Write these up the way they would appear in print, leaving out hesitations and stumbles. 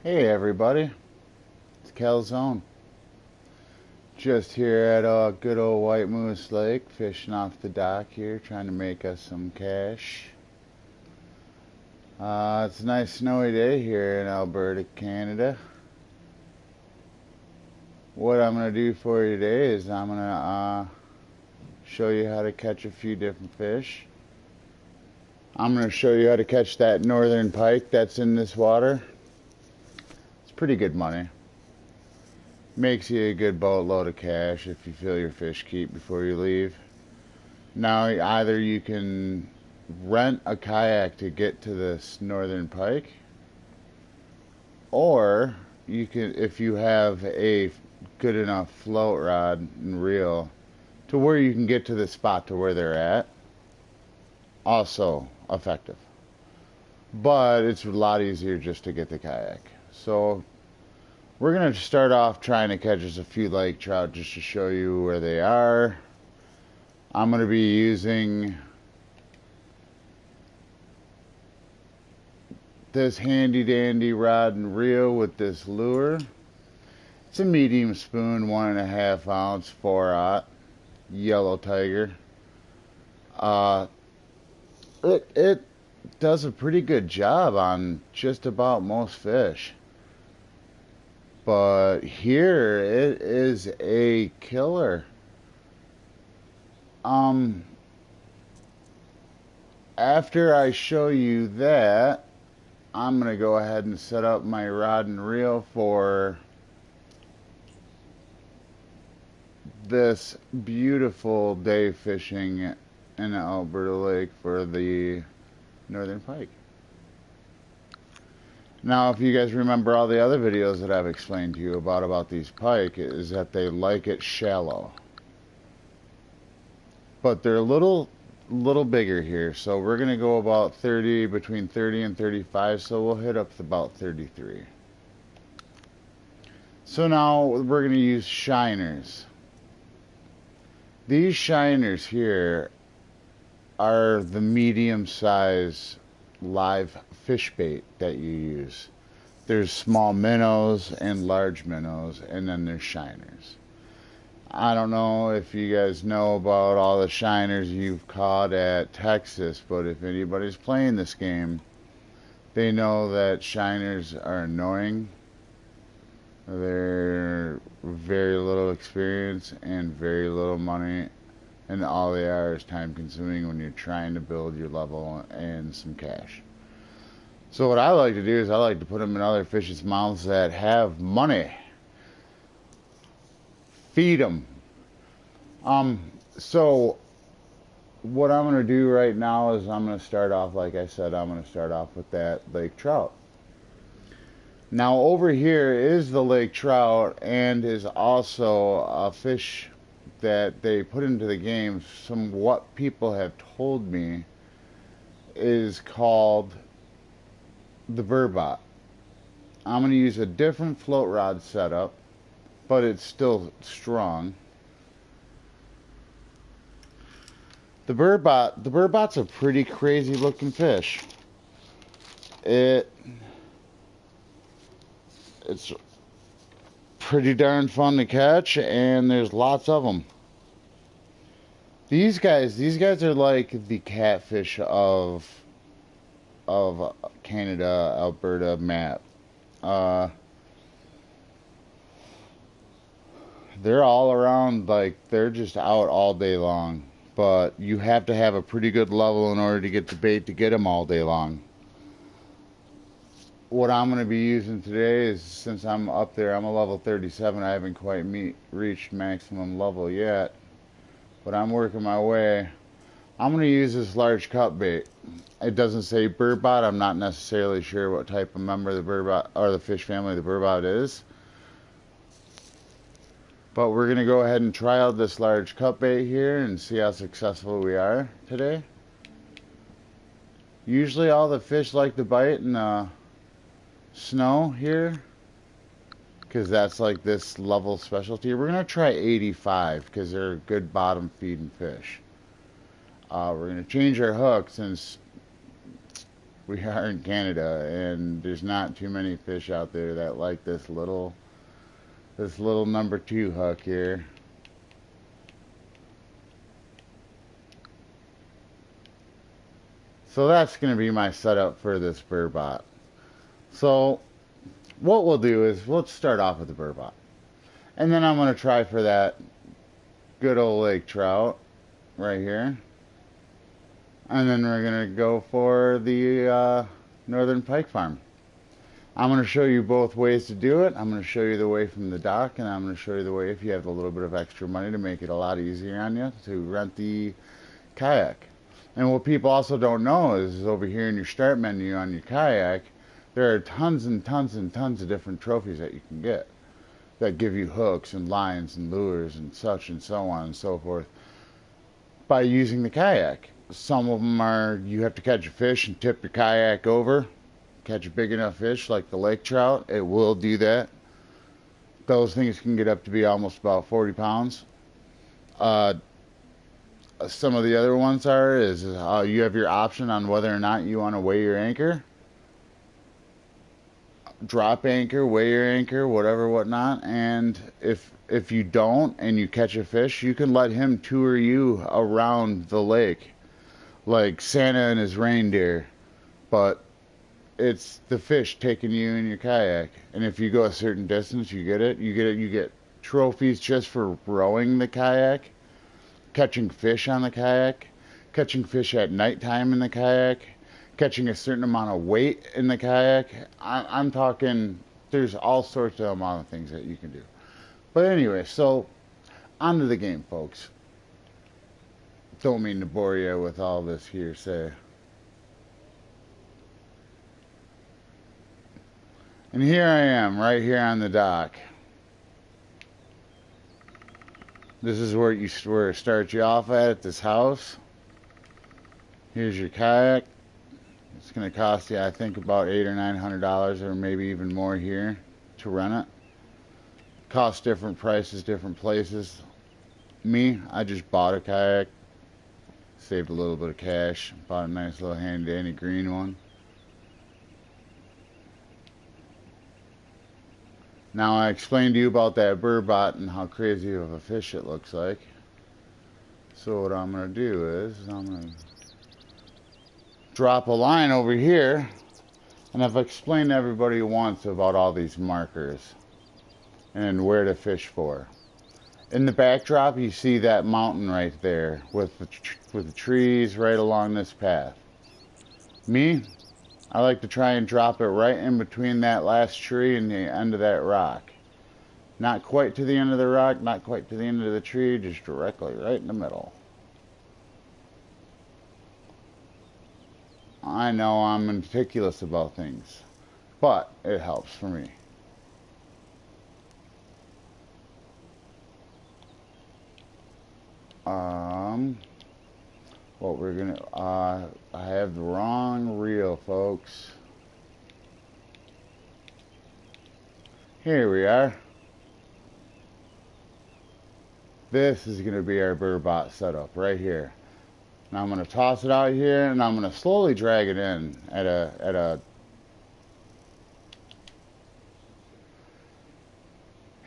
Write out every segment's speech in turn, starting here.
Hey everybody, it's Calzone. Just here at good old White Moose Lake, fishing off the dock here, trying to make us some cash. It's a nice snowy day here in Alberta, Canada. What I'm going to do for you today is I'm going to show you how to catch a few different fish. I'm going to show you how to catch that northern pike that's in this water. It's pretty good money. Makes you a good boatload of cash if you fill your fish keep before you leave. Now, either you can rent a kayak to get to this northern pike, or you can, if you have a good enough float rod and reel to where you can get to the spot to where they're at, also effective. But it's a lot easier just to get the kayak. So we're going to start off trying to catch us a few lake trout just to show you where they are. I'm going to be using this handy dandy rod and reel with this lure. It's a medium spoon, 1.5 ounce, 4/0 yellow tiger. It does a pretty good job on just about most fish. But here it is a killer. After I show you that, I'm gonna go ahead and set up my rod and reel for this beautiful day fishing in Alberta Lake for the northern pike. Now, if you guys remember all the other videos that I've explained to you about these pike, is that they like it shallow. But they're a little bigger here, so we're gonna go about 30, between 30 and 35, so we'll hit up to about 33. So now we're gonna use shiners. These shiners here are the medium size live fish bait that you use. There's small minnows and large minnows, and then there's shiners. I don't know if you guys know about all the shiners you've caught at Texas, but if anybody's playing this game, they know that shiners are annoying. They're very little experience and very little money, and all they are is time consuming when you're trying to build your level and some cash. So what I like to do is I like to put them in other fish's mouths that have money. Feed them. So what I'm going to do right now is I'm going to start off, like I said, I'm going to start off with that lake trout. Now over here is the lake trout, and is also a fish that they put into the game. Some what people have told me is called the burbot. I'm going to use a different float rod setup, but it's still strong. The burbot's a pretty crazy looking fish. It's pretty darn fun to catch, and there's lots of them. These guys are like the catfish of Canada, Alberta map. They're all around, like they're just out all day long. But you have to have a pretty good level in order to get the bait to get them all day long. What I'm going to be using today is, since I'm up there, I'm a level 37. I haven't quite reached maximum level yet, but I'm working my way. I'm going to use this large cut bait. It doesn't say burbot. I'm not necessarily sure what type of member the burbot or the fish family the burbot is. But we're going to go ahead and try out this large cut bait here and see how successful we are today. Usually all the fish like to bite in the snow here, because that's like this level specialty. We're going to try 85 because they're a good bottom feeding fish. We're going to change our hook, since We are in Canada, and there's not too many fish out there that like this little number 2 hook here. So that's going to be my setup for this burbot. So what we'll do is we'll start off with the burbot. And then I'm going to try for that good old lake trout right here. And then we're going to go for the northern pike farm. I'm going to show you both ways to do it. I'm going to show you the way from the dock, and I'm going to show you the way if you have a little bit of extra money to make it a lot easier on you to rent the kayak. And what people also don't know is over here in your start menu on your kayak, there are tons and tons and tons of different trophies that you can get that give you hooks and lines and lures and such and so on and so forth by using the kayak. Some of them are you have to catch a fish and tip your kayak over, catch a big enough fish like the lake trout. It will do that. Those things can get up to be almost about 40 pounds. Some of the other ones is you have your option on whether or not you want to weigh your anchor, drop anchor, weigh your anchor, whatever, whatnot. And if you don't and you catch a fish, you can let him tour you around the lake like Santa and his reindeer, but it's the fish taking you in your kayak. And if you go a certain distance, you get trophies just for rowing the kayak, catching fish on the kayak, catching fish at nighttime in the kayak, catching a certain amount of weight in the kayak. I'm talking, there's all sorts of amount of things that you can do. But anyway, so on to the game, folks. Don't mean to bore you with all this hearsay. And here I am, right here on the dock. This is where it starts you off at this house. Here's your kayak. It's going to cost you, I think, about $800 or $900, or maybe even more here to rent it. Costs different prices, different places. Me, I just bought a kayak, saved a little bit of cash, bought a nice little handy dandy green one. Now I explained to you about that burbot and how crazy of a fish it looks like. So what I'm going to do is I'm going to drop a line over here, and I've explained to everybody once about all these markers and where to fish for. In the backdrop you see that mountain right there with the trees right along this path. Me, I like to try and drop it right in between that last tree and the end of that rock. Not quite to the end of the rock, not quite to the end of the tree, just directly right in the middle. I know I'm meticulous about things, but it helps for me. What we're gonna, I have the wrong reel, folks. Here we are. This is gonna be our burbot setup right here. Now I'm gonna toss it out here, and I'm gonna slowly drag it in at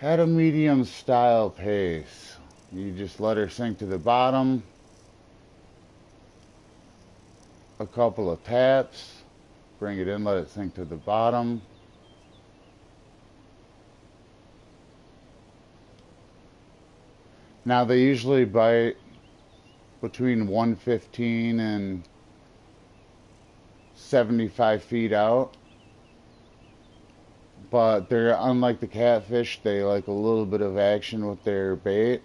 a medium style pace. You just let her sink to the bottom. A couple of taps, bring it in, let it sink to the bottom. Now they usually bite between 115 and 75 feet out, but they're unlike the catfish. They like a little bit of action with their bait,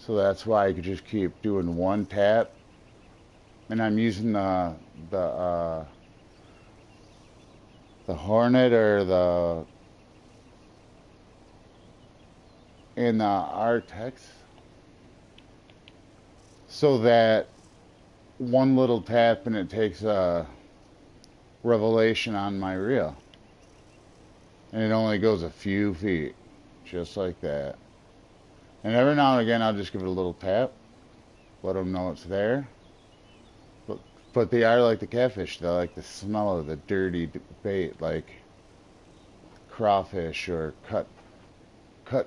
so that's why I could just keep doing one tap. And I'm using the Hornet or the Artex, so that one little tap and it takes a revelation on my reel, and it only goes a few feet, just like that. And every now and again I'll just give it a little tap, let them know it's there. But they are like the catfish. They like the smell of the dirty bait, like crawfish or cut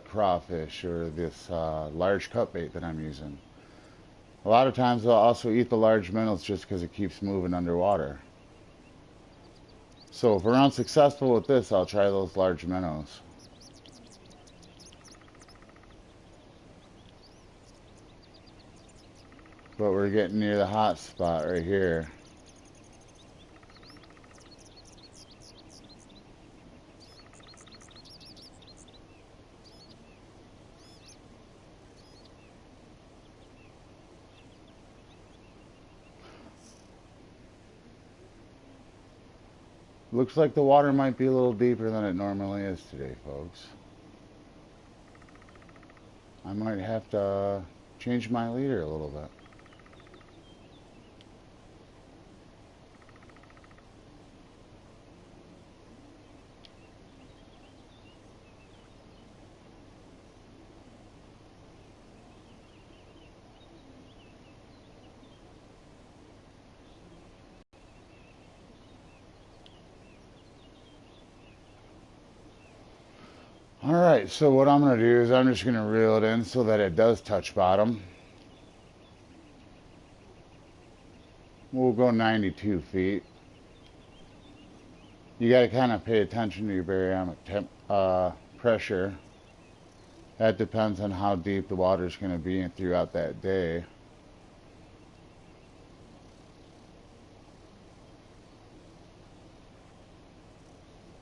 crawfish or this large cut bait that I'm using. A lot of times they'll also eat the large minnows just because it keeps moving underwater. So if we're unsuccessful with this, I'll try those large minnows. But we're getting near the hot spot right here. Looks like the water might be a little deeper than it normally is today, folks. I might have to change my leader a little bit. Alright, so what I'm going to do is I'm just going to reel it in so that it does touch bottom. We'll go 92 feet. You got to kind of pay attention to your barometric pressure. That depends on how deep the water is going to be throughout that day.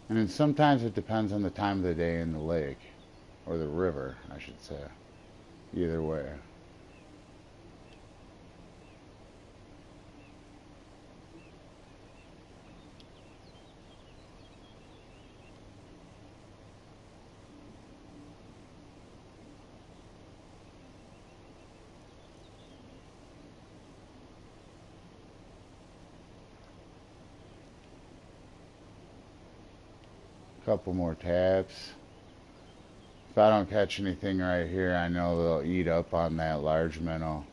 And then sometimes it depends on the time of the day in the lake, or the river, I should say. Either way. Couple more taps. If I don't catch anything right here, I know they'll eat up on that large minnow.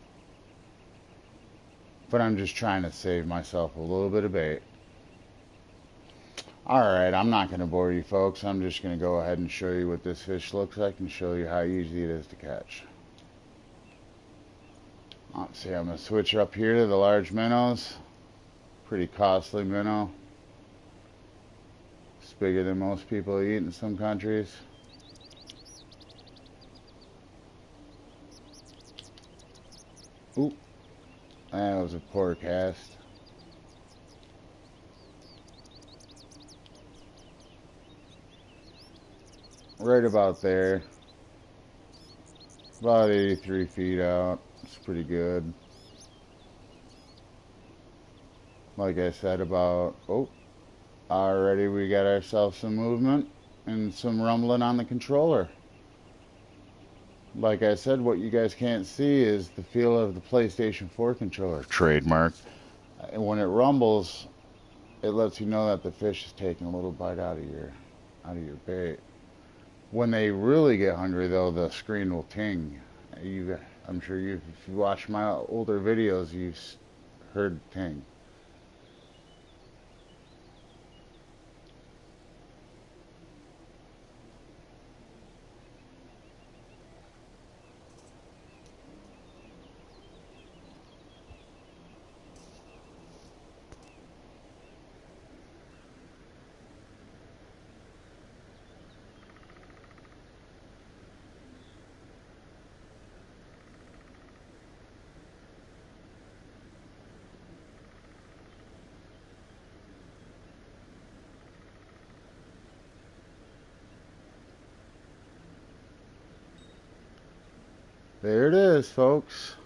But I'm just trying to save myself a little bit of bait. Alright, I'm not going to bore you folks. I'm just going to go ahead and show you what this fish looks like and show you how easy it is to catch. Let's see, I'm going to switch up here to the large minnows. Pretty costly minnow. It's bigger than most people eat in some countries. Oop, that was a poor cast. Right about there. About 83 feet out. It's pretty good. Like I said, about, already we got ourselves some movement and some rumbling on the controller. Like I said, what you guys can't see is the feel of the PlayStation 4 controller. Trademark. And when it rumbles, it lets you know that the fish is taking a little bite out of your bait. When they really get hungry, though, the screen will ting. I'm sure if you watch my older videos, you've heard ting. There it is, folks.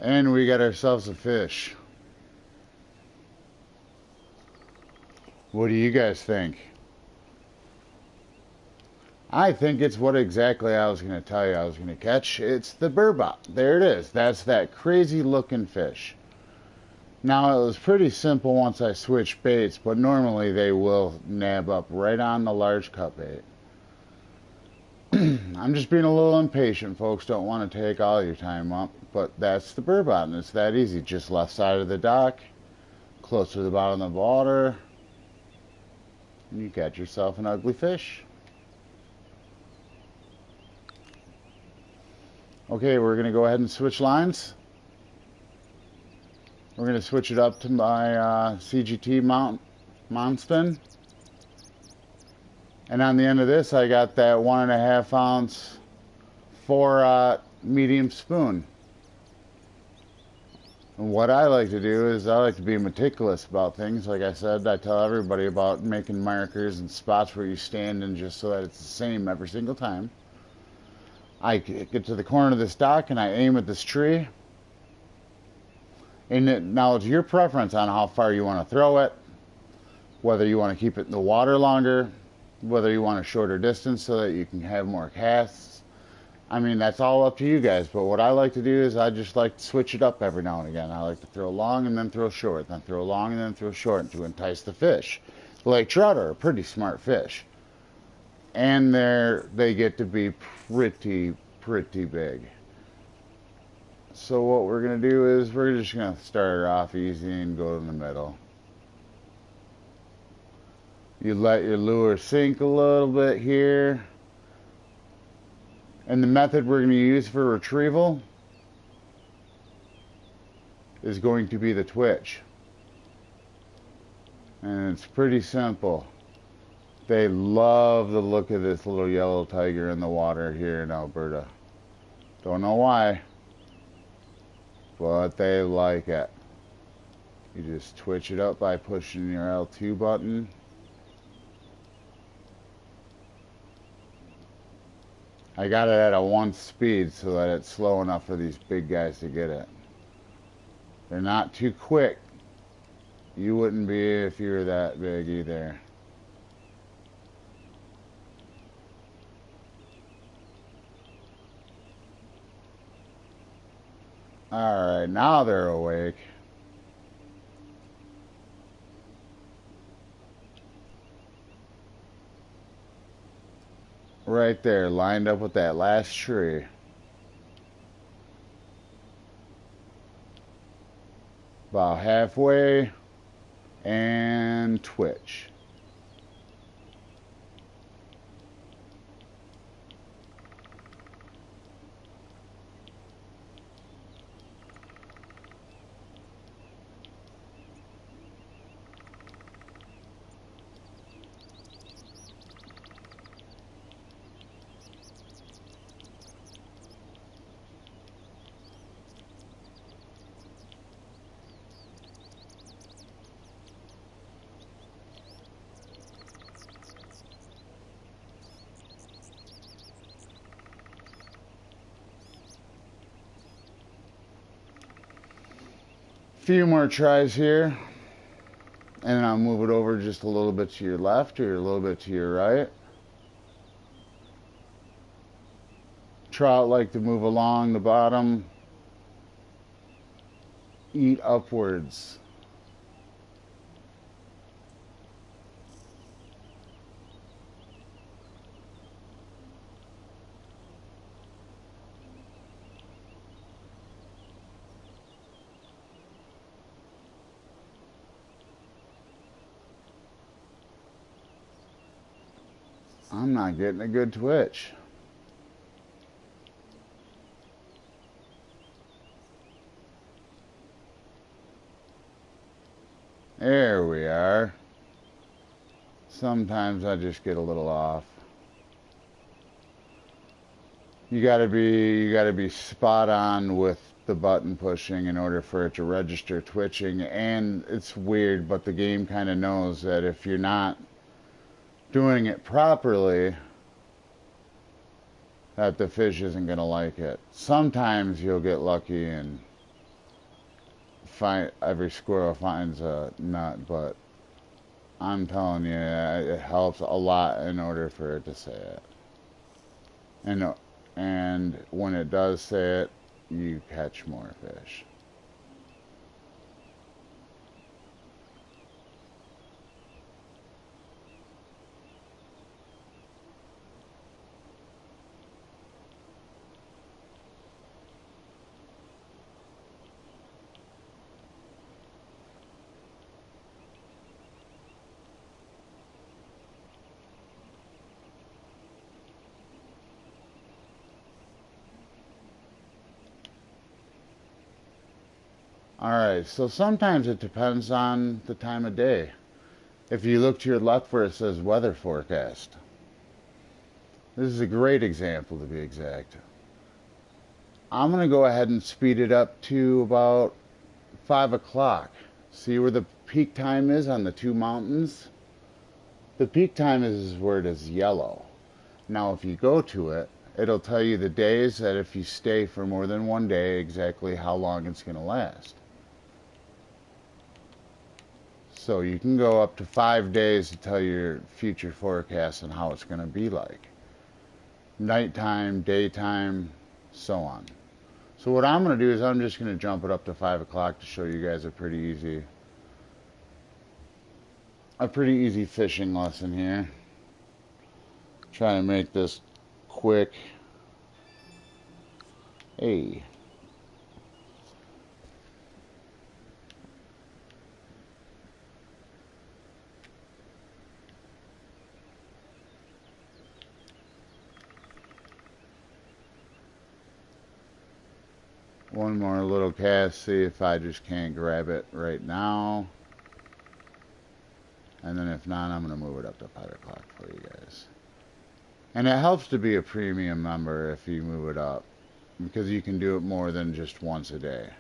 And we got ourselves a fish. What do you guys think? I think it's what exactly I was going to tell you I was going to catch. It's the burbot. There it is. That's that crazy looking fish. Now it was pretty simple once I switched baits, but normally they will nab up right on the large cut bait. I'm just being a little impatient, folks. Don't want to take all your time up, but that's the burbot. It's that easy. Just left side of the dock, close to the bottom of the water, and you catch yourself an ugly fish. Okay, we're going to go ahead and switch lines. We're going to switch it up to my CGT mount spin. And on the end of this, I got that 1.5 ounce 4 medium spoon. And what I like to do is I like to be meticulous about things. Like I said, I tell everybody about making markers and spots where you stand in just so that it's the same every single time. I get to the corner of this dock and I aim at this tree. And now it's your preference on how far you want to throw it, whether you want to keep it in the water longer, whether you want a shorter distance so that you can have more casts. I mean, that's all up to you guys, but what I like to do is I just like to switch it up every now and again. I like to throw long and then throw short, then throw long and then throw short to entice the fish. Lake trout are a pretty smart fish, and they get to be pretty big. So what we're going to do is we're just going to start it off easy and go in the middle. You let your lure sink a little bit here. And the method we're going to use for retrieval is going to be the twitch. And it's pretty simple. They love the look of this little yellow tiger in the water here in Alberta. Don't know why, but they like it. You just twitch it up by pushing your L2 button. I got it at a 1 speed so that it's slow enough for these big guys to get it. They're not too quick. You wouldn't be if you were that big either. Alright, now they're awake. Right there, lined up with that last tree. About halfway, and twitch. Few more tries here, and I'll move it over just a little bit to your left or a little bit to your right. Trout like to move along the bottom, eat upwards. I'm not getting a good twitch. There we are. Sometimes I just get a little off. You gotta be spot on with the button pushing in order for it to register twitching. And it's weird, but the game kind of knows that if you're not doing it properly, that the fish isn't going to like it. Sometimes you'll get lucky and find every squirrel finds a nut, but I'm telling you, it helps a lot in order for it to say it. And when it does say it, you catch more fish. Alright, so sometimes it depends on the time of day. If you look to your left where it says weather forecast, this is a great example to be exact. I'm going to go ahead and speed it up to about 5 o'clock. See where the peak time is on the two mountains? The peak time is where it is yellow. Now if you go to it, it'll tell you the days that if you stay for more than one day, exactly how long it's going to last. So you can go up to 5 days to tell your future forecast and how it's going to be like. Nighttime, daytime, so on. So what I'm going to do is I'm just going to jump it up to 5 o'clock to show you guys a pretty easy fishing lesson here. Trying to make this quick. Hey. One more little cast, see if I just can't grab it right now. And then if not, I'm going to move it up to 5 o'clock for you guys. And it helps to be a premium member if you move it up, because you can do it more than just once a day.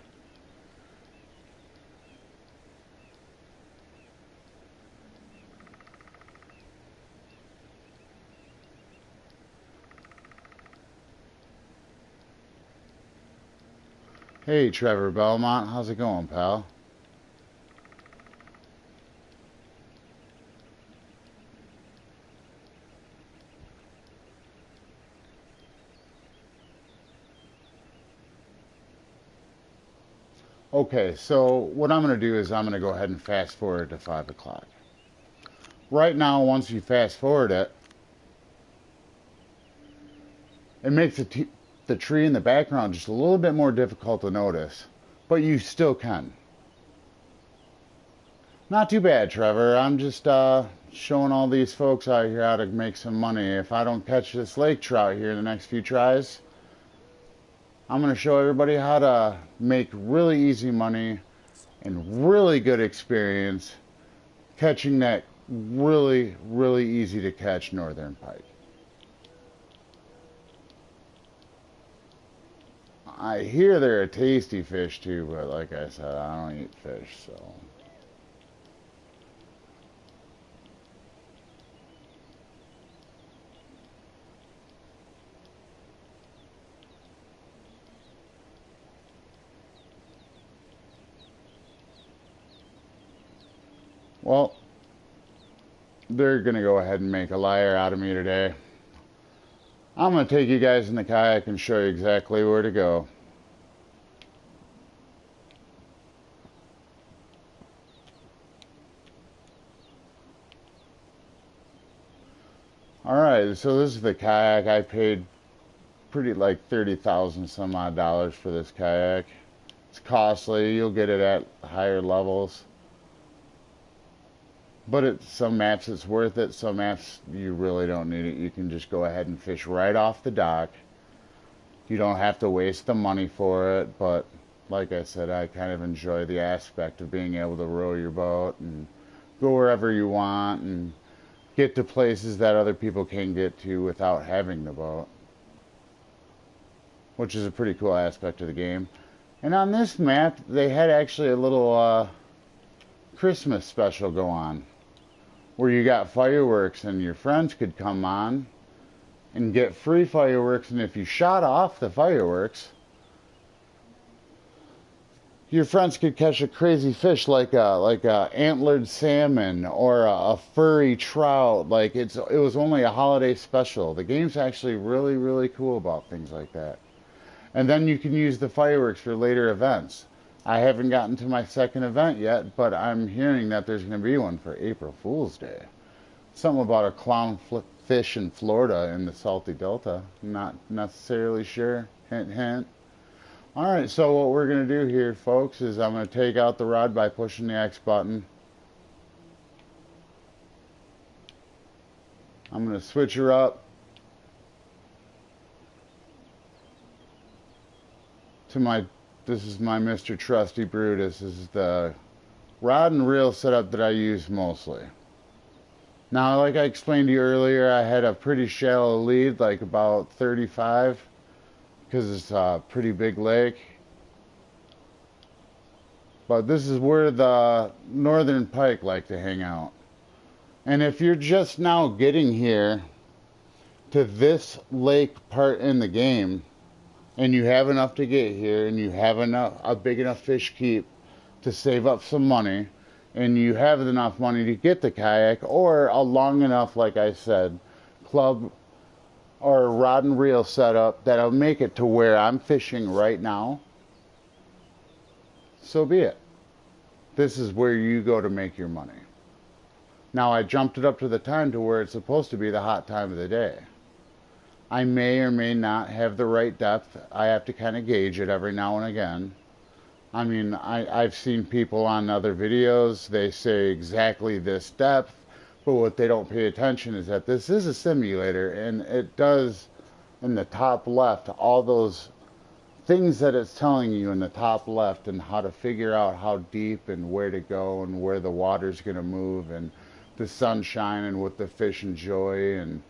Hey Trevor Belmont, how's it going, pal? Okay, so what I'm going to do is I'm going to go ahead and fast forward to 5 o'clock. Right now, once you fast forward it, it makes the tree in the background just a little bit more difficult to notice, but you still can. Not too bad, Trevor. I'm just showing all these folks out here how to make some money. If I don't catch this lake trout here in the next few tries, I'm going to show everybody how to make really easy money and really good experience catching that really, really easy to catch northern pike. I hear they're a tasty fish too, but like I said, I don't eat fish, so. Well, they're going to go ahead and make a liar out of me today. I'm going to take you guys in the kayak and show you exactly where to go. Alright, so this is the kayak. I paid pretty like $30,000 some odd dollars for this kayak. It's costly. You'll get it at higher levels. But some maps it's worth it. Some maps you really don't need it. You can just go ahead and fish right off the dock. You don't have to waste the money for it. But like I said, I kind of enjoy the aspect of being able to row your boat and go wherever you want and get to places that other people can't get to without having the boat, which is a pretty cool aspect of the game. And on this map, they had actually a little Christmas special go on, where you got fireworks and your friends could come on and get free fireworks, and if you shot off the fireworks, your friends could catch a crazy fish like a antlered salmon or a furry trout. Like it was only a holiday special. The game's actually really, really cool about things like that. And then you can use the fireworks for later events. I haven't gotten to my second event yet, but I'm hearing that there's going to be one for April Fool's Day. Something about a clown fish in Florida in the Salty Delta. Not necessarily sure. Hint, hint. Alright, so what we're going to do here, folks, is I'm going to take out the rod by pushing the X button. I'm going to switch her up to my This is my Mr. Trusty Brutus. This is the rod and reel setup that I use mostly. Now, like I explained to you earlier, I had a pretty shallow lead, like about 35, because it's a pretty big lake. But this is where the northern pike like to hang out. And if you're just now getting here to this lake part in the game, and you have enough to get here, and you have a big enough fish keep to save up some money, and you have enough money to get the kayak, or a long enough, like I said, club or rod and reel setup that'll make it to where I'm fishing right now, so be it. This is where you go to make your money. Now, I jumped it up to the time to where it's supposed to be the hot time of the day. I may or may not have the right depth. I have to kind of gauge it every now and again. I mean, I've seen people on other videos, they say exactly this depth, but what they don't pay attention is that this is a simulator, and it does, in the top left, all those things that it's telling you in the top left, and how to figure out how deep and where to go and where the water's going to move, and the sunshine and what the fish enjoy, and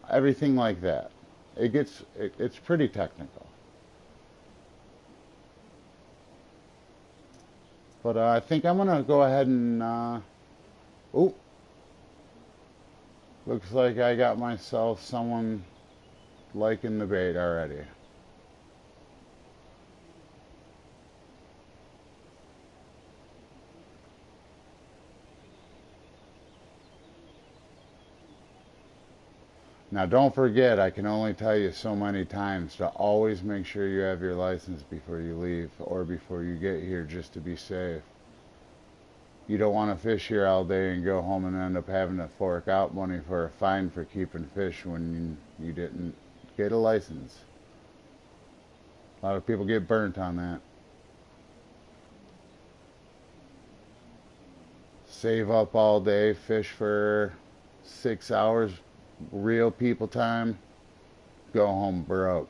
everything like that. It's pretty technical. But I think I'm gonna go ahead and oh, looks like I got myself someone liking the bait already. Now don't forget, I can only tell you so many times to always make sure you have your license before you leave, or before you get here, just to be safe. You don't want to fish here all day and go home and end up having to fork out money for a fine for keeping fish when you didn't get a license. A lot of people get burnt on that. Save up all day, fish for 6 hours, real people time, go home broke.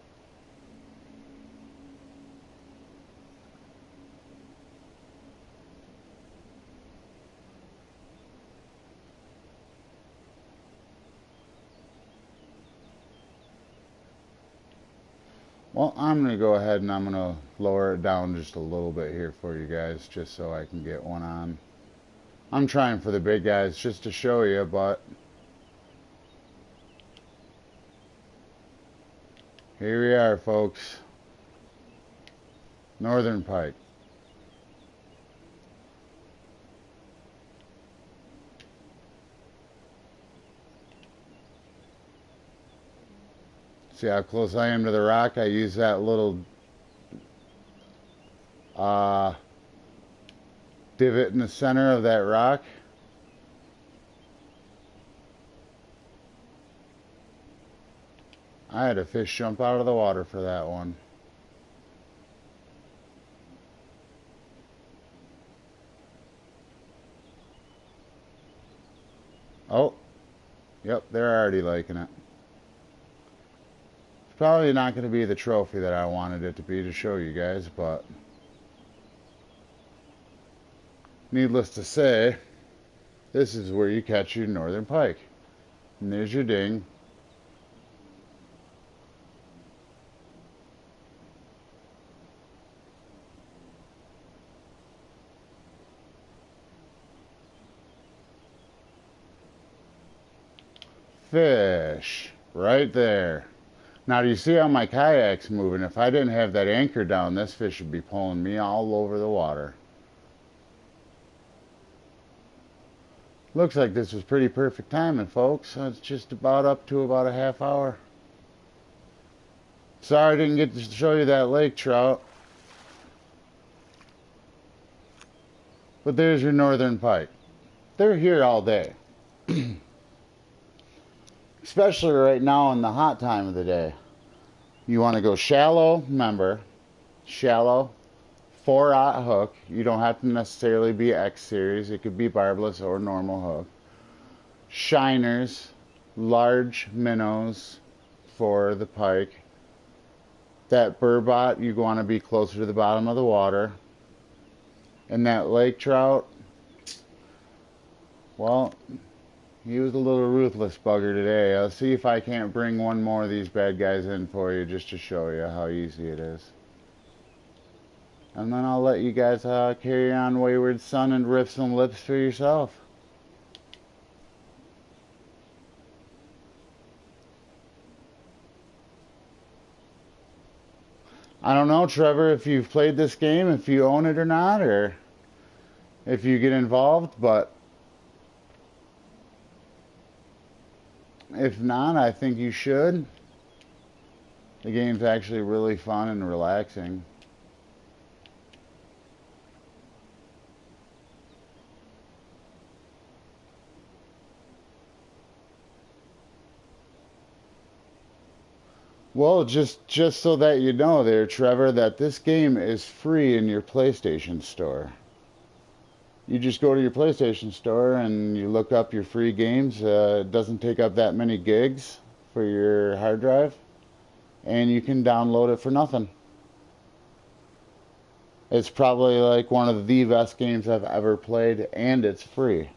Well, I'm going to go ahead and I'm going to lower it down just a little bit here for you guys, just so I can get one on. I'm trying for the big guys just to show you, but here we are, folks. Northern pike. See how close I am to the rock? I use that little divot in the center of that rock. I had a fish jump out of the water for that one. Oh, yep, they're already liking it. It's probably not going to be the trophy that I wanted it to be to show you guys, but needless to say, this is where you catch your northern pike. And there's your ding. Fish right there. Now, do you see how my kayak's moving? If I didn't have that anchor down, this fish would be pulling me all over the water. Looks like this was pretty perfect timing, folks. It's just about up to about a half hour. Sorry I didn't get to show you that lake trout. But there's your northern pike. They're here all day. Especially right now in the hot time of the day. You want to go shallow, remember, shallow, 4/0 hook. You don't have to necessarily be X series. It could be barbless or normal hook. Shiners, large minnows for the pike. that burbot, you want to be closer to the bottom of the water. And that lake trout, well, he was a little ruthless bugger today. I'll see if I can't bring one more of these bad guys in for you just to show you how easy it is. And then I'll let you guys carry on, Wayward Son, and rip some lips for yourself. I don't know, Trevor, if you've played this game, if you own it or not, or if you get involved, but if not, I think you should. The game's actually really fun and relaxing. Well, just so that you know there, Trevor, that this game is free in your PlayStation Store. You just go to your PlayStation Store and you look up your free games. It doesn't take up that many gigs for your hard drive, and you can download it for nothing. It's probably like one of the best games I've ever played, and it's free.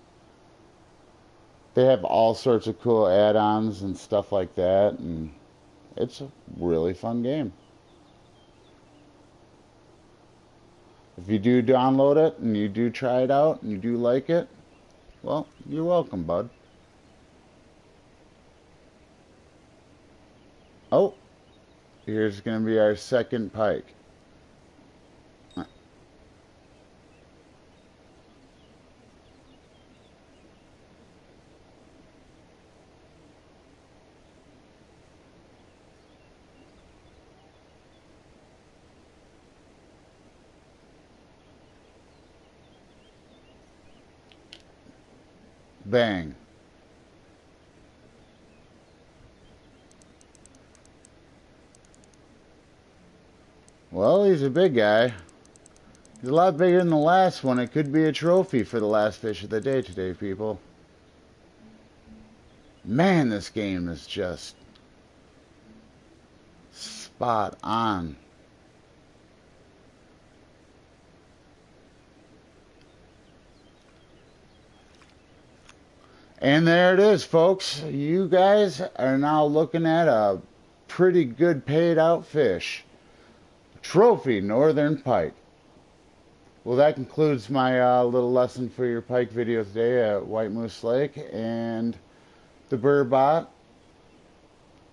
They have all sorts of cool add-ons and stuff like that, and it's a really fun game. If you do download it and you do try it out and you do like it, well, you're welcome, bud. Oh, here's going to be our second pike. Bang. Well, he's a big guy. He's a lot bigger than the last one. It could be a trophy for the last fish of the day today, people. Man, this game is just spot on. And there it is, folks. You guys are now looking at a pretty good paid out fish. Trophy Northern Pike. Well, that concludes my little lesson for your pike video today at White Moose Lake and the burbot.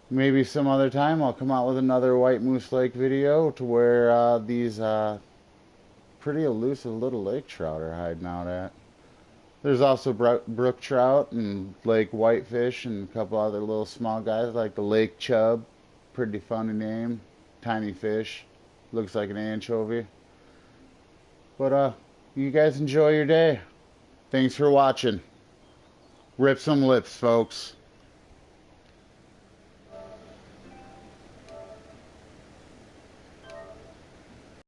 Maybe some other time I'll come out with another White Moose Lake video to where these pretty elusive little lake trout are hiding out at. There's also brook trout and lake whitefish and a couple other little small guys like the lake chub. Pretty funny name. Tiny fish. Looks like an anchovy. But you guys enjoy your day. Thanks for watching. Rip some lips, folks.